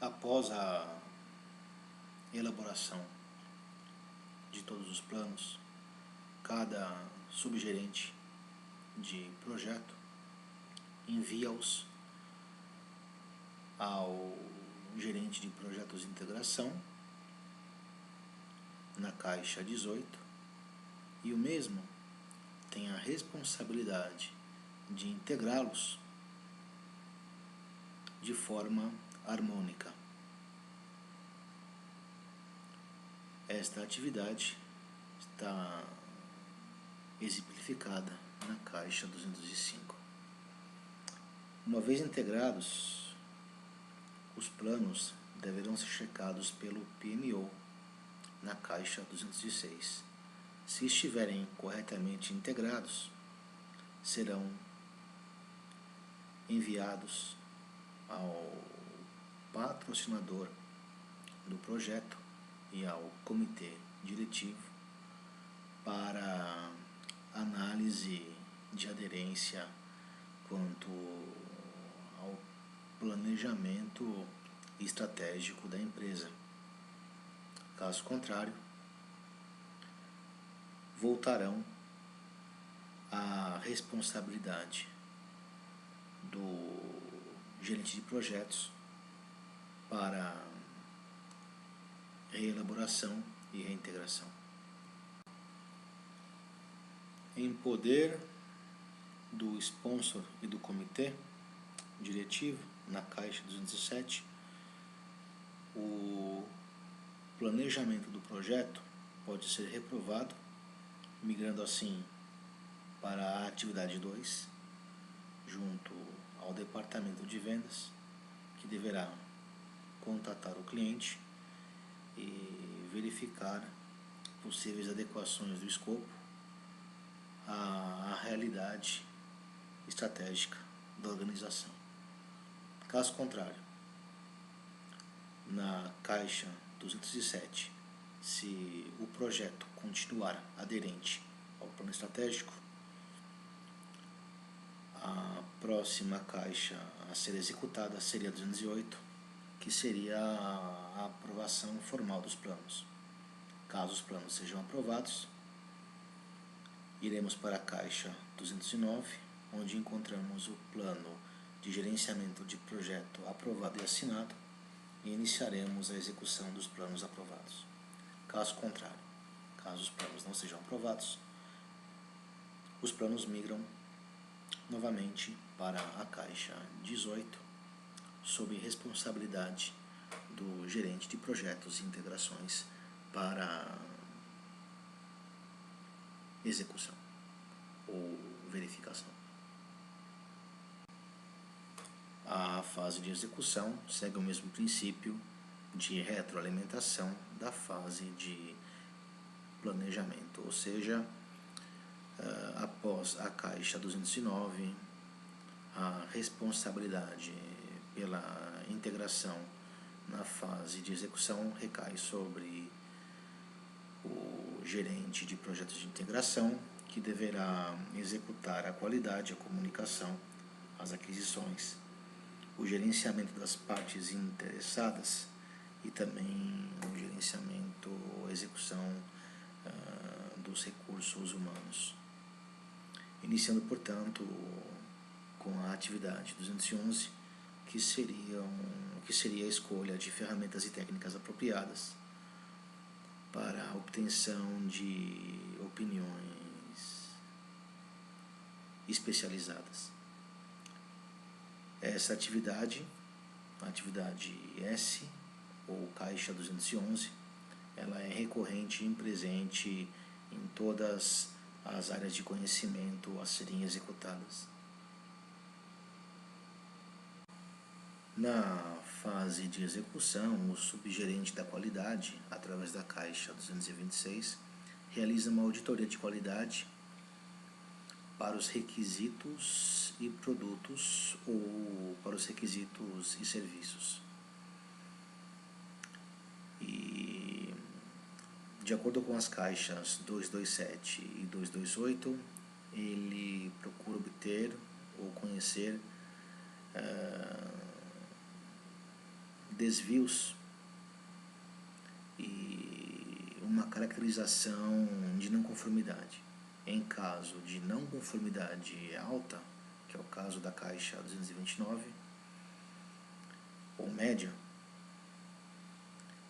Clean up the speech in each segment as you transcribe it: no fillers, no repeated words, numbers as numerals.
Após a elaboração de todos os planos, cada subgerente de projeto envia-os ao gerente de projetos de integração na caixa 18, e o mesmo tem a responsabilidade de integrá-los de forma harmônica. Esta atividade está exemplificada na caixa 205. Uma vez integrados, os planos deverão ser checados pelo PMO na caixa 206. Se estiverem corretamente integrados, serão enviados ao patrocinador do projeto e ao comitê diretivo para análise de aderência quanto ao planejamento estratégico da empresa. Caso contrário, voltarão à responsabilidade do gerente de projetos para reelaboração e reintegração. Em poder do sponsor e do comitê diretivo, na caixa 207, o planejamento do projeto pode ser reprovado, migrando assim para a atividade 2, junto ao departamento de vendas, que deverá contatar o cliente e verificar possíveis adequações do escopo à realidade estratégica da organização. Caso contrário, na caixa 207, se o projeto continuar aderente ao plano estratégico, a próxima caixa a ser executada seria a 208, que seria a aprovação formal dos planos. Caso os planos sejam aprovados, iremos para a caixa 209, onde encontramos o plano de gerenciamento de projeto aprovado e assinado, e iniciaremos a execução dos planos aprovados. Caso contrário, caso os planos não sejam aprovados, os planos migram novamente para a caixa 18, sob responsabilidade do gerente de projetos e integrações para execução ou verificação. A fase de execução segue o mesmo princípio de retroalimentação da fase de planejamento, ou seja, após a caixa 209, a responsabilidade pela integração na fase de execução recai sobre o gerente de projetos de integração, que deverá executar a qualidade, a comunicação, as aquisições, o gerenciamento das partes interessadas e também o gerenciamento, a execução dos recursos humanos. Iniciando, portanto, com a atividade 211, que seria a escolha de ferramentas e técnicas apropriadas para a obtenção de opiniões especializadas. Essa atividade, a atividade S, ou caixa 211, ela é recorrente e presente em todas as áreas de conhecimento a serem executadas. Na fase de execução, o subgerente da qualidade, através da caixa 226, realiza uma auditoria de qualidade para os requisitos e produtos ou para os requisitos e serviços. E, de acordo com as caixas 227 e 228, ele procura obter ou conhecer desvios e uma caracterização de não conformidade. Em caso de não conformidade alta, que é o caso da caixa 229, ou média,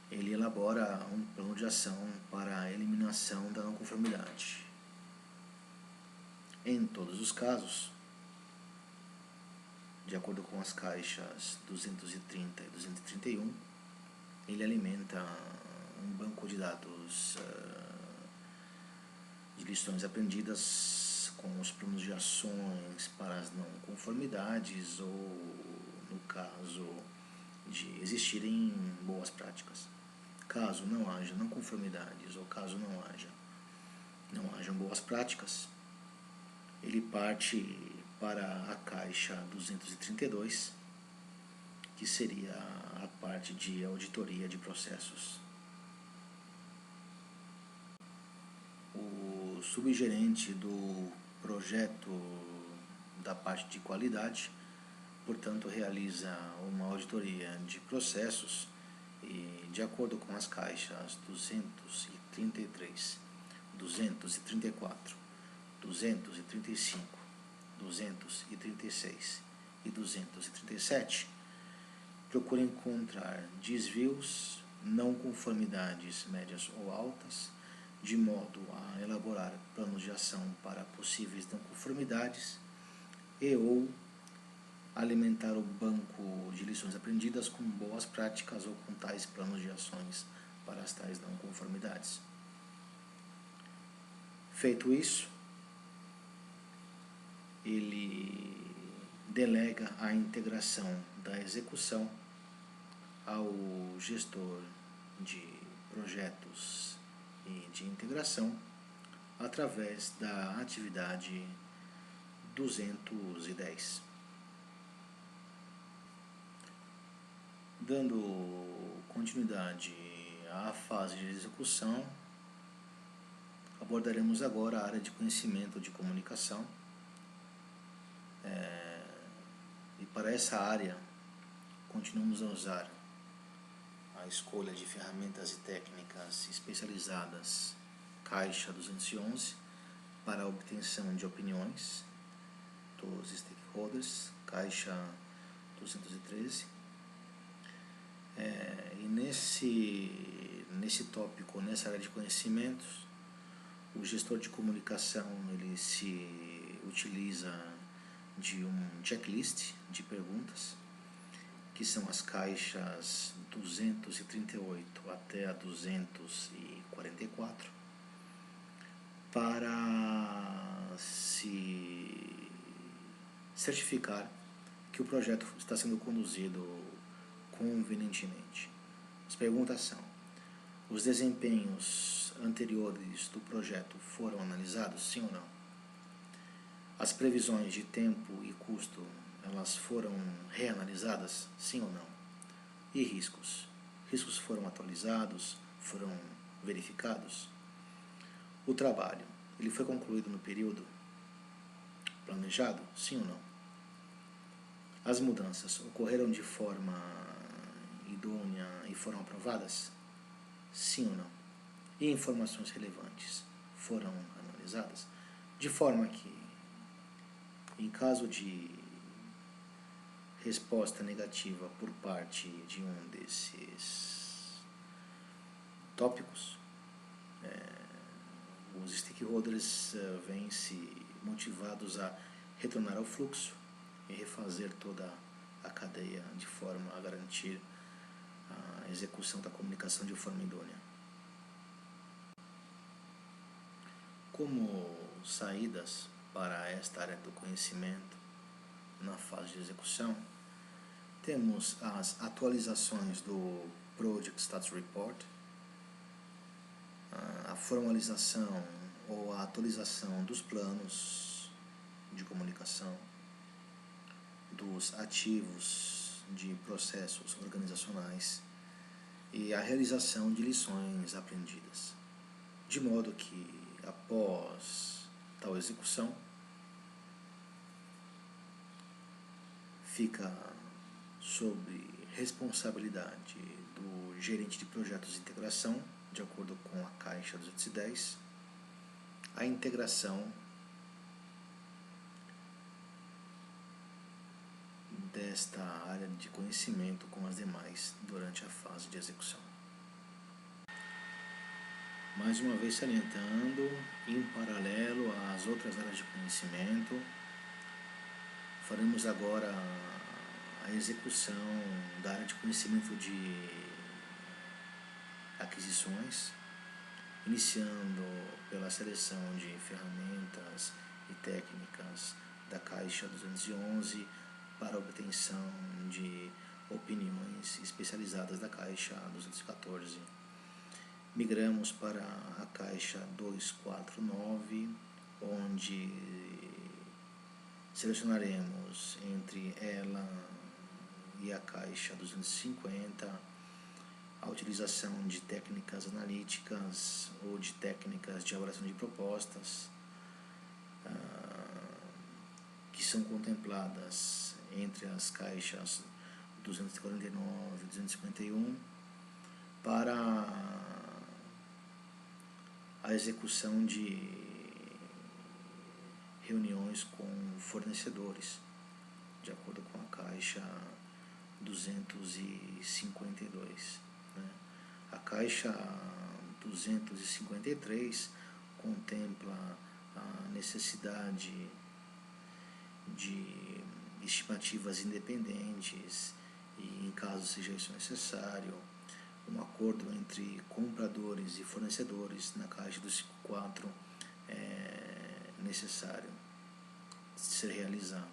ele elabora um plano de ação para a eliminação da não conformidade. Em todos os casos, de acordo com as caixas 230 e 231, ele alimenta um banco de dados de lições aprendidas com os planos de ações para as não conformidades ou, no caso de existirem boas práticas. Caso não haja não conformidades ou caso não hajam boas práticas, ele parte para a caixa 232, que seria a parte de auditoria de processos. O subgerente do projeto da parte de qualidade, portanto, realiza uma auditoria de processos e, de acordo com as caixas 233, 234, 235, 236 e 237, procura encontrar desvios, não conformidades médias ou altas, de modo a elaborar planos de ação para possíveis não conformidades e ou alimentar o banco de lições aprendidas com boas práticas ou com tais planos de ações para as tais não conformidades. Feito isso, ele delega a integração da execução ao gestor de projetos e de integração através da atividade 210. Dando continuidade à fase de execução, abordaremos agora a área de conhecimento de comunicação. E para essa área, continuamos a usar a escolha de ferramentas e técnicas especializadas Caixa 211 para a obtenção de opiniões dos stakeholders, Caixa 213. E nesse tópico, nessa área de conhecimentos, o gestor de comunicação ele se utiliza de um checklist de perguntas, que são as caixas 238 até a 244, para se certificar que o projeto está sendo conduzido convenientemente. As perguntas são: os desempenhos anteriores do projeto foram analisados, sim ou não? As previsões de tempo e custo, elas foram reanalisadas, sim ou não? E riscos? Riscos foram atualizados, foram verificados? O trabalho, ele foi concluído no período planejado, sim ou não? As mudanças ocorreram de forma idônea e foram aprovadas, sim ou não? E informações relevantes foram analisadas? De forma que, em caso de resposta negativa por parte de um desses tópicos, os stakeholders vêm-se motivados a retornar ao fluxo e refazer toda a cadeia de forma a garantir a execução da comunicação de forma idônea. Como saídas para esta área do conhecimento na fase de execução, temos as atualizações do Project Status Report, a formalização ou a atualização dos planos de comunicação, dos ativos de processos organizacionais e a realização de lições aprendidas, de modo que, após tal execução, fica sob responsabilidade do gerente de projetos de integração, de acordo com a Caixa 210, a integração desta área de conhecimento com as demais durante a fase de execução. Mais uma vez salientando, em paralelo às outras áreas de conhecimento, faremos agora a execução da área de conhecimento de aquisições, iniciando pela seleção de ferramentas e técnicas da Caixa 211 para a obtenção de opiniões especializadas da Caixa 214. Migramos para a Caixa 249, onde selecionaremos entre ela e a Caixa 250 a utilização de técnicas analíticas ou de técnicas de avaliação de propostas que são contempladas entre as caixas 249 e 251 para a execução de reuniões com fornecedores, de acordo com a Caixa 252. A Caixa 253 contempla a necessidade de estimativas independentes e, em caso seja isso necessário, um acordo entre compradores e fornecedores na Caixa 254 é necessário ser realizado.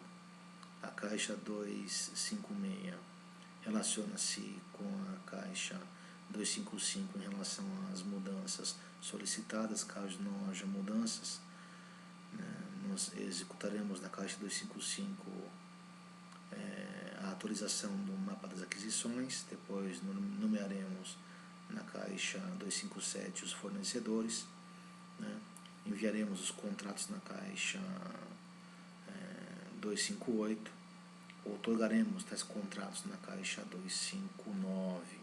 A Caixa 256 relaciona-se com a Caixa 255 em relação às mudanças solicitadas. Caso não haja mudanças, nós executaremos na Caixa 255 a atualização do mapa das aquisições. Depois nomearemos na Caixa 257 os fornecedores, enviaremos os contratos na Caixa 258, outorgaremos tais contratos na Caixa 259.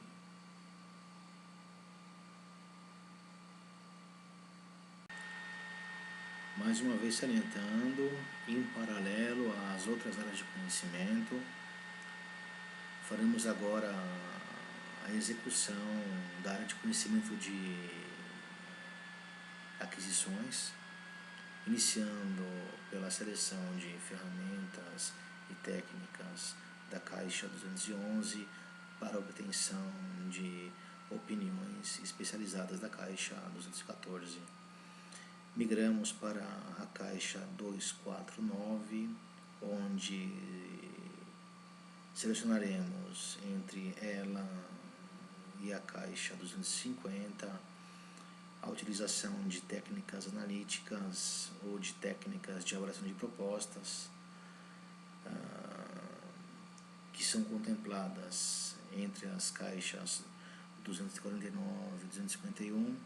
Mais uma vez salientando, em paralelo às outras áreas de conhecimento, faremos agora a execução da área de conhecimento de aquisições, iniciando pela seleção de ferramentas e técnicas da Caixa 211 para a obtenção de opiniões especializadas da Caixa 214. Migramos para a Caixa 249, onde selecionaremos entre ela e a Caixa 250 a utilização de técnicas analíticas ou de técnicas de avaliação de propostas que são contempladas entre as caixas 249 e 251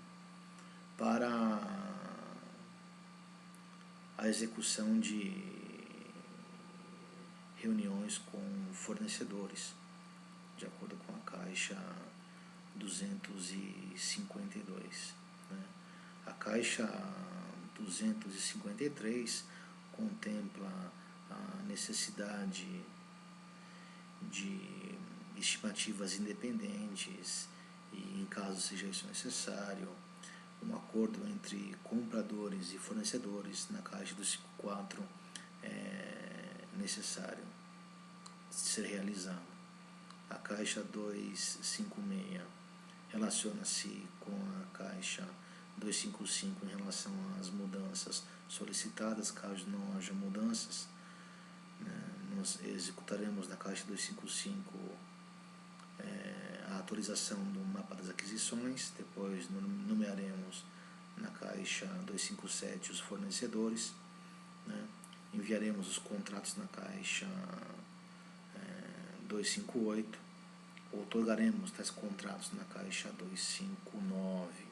para a execução de reuniões com fornecedores, de acordo com a Caixa 252. A Caixa 253 contempla a necessidade de estimativas independentes e, em caso seja isso necessário, um acordo entre compradores e fornecedores na Caixa 254 é necessário ser realizado. A Caixa 256 relaciona-se com a Caixa 255 em relação às mudanças solicitadas. Caso não haja mudanças, nós executaremos na Caixa 255 a atualização do mapa das aquisições. Depois nomearemos na Caixa 257 os fornecedores, enviaremos os contratos na Caixa 258, outorgaremos tais contratos na Caixa 259.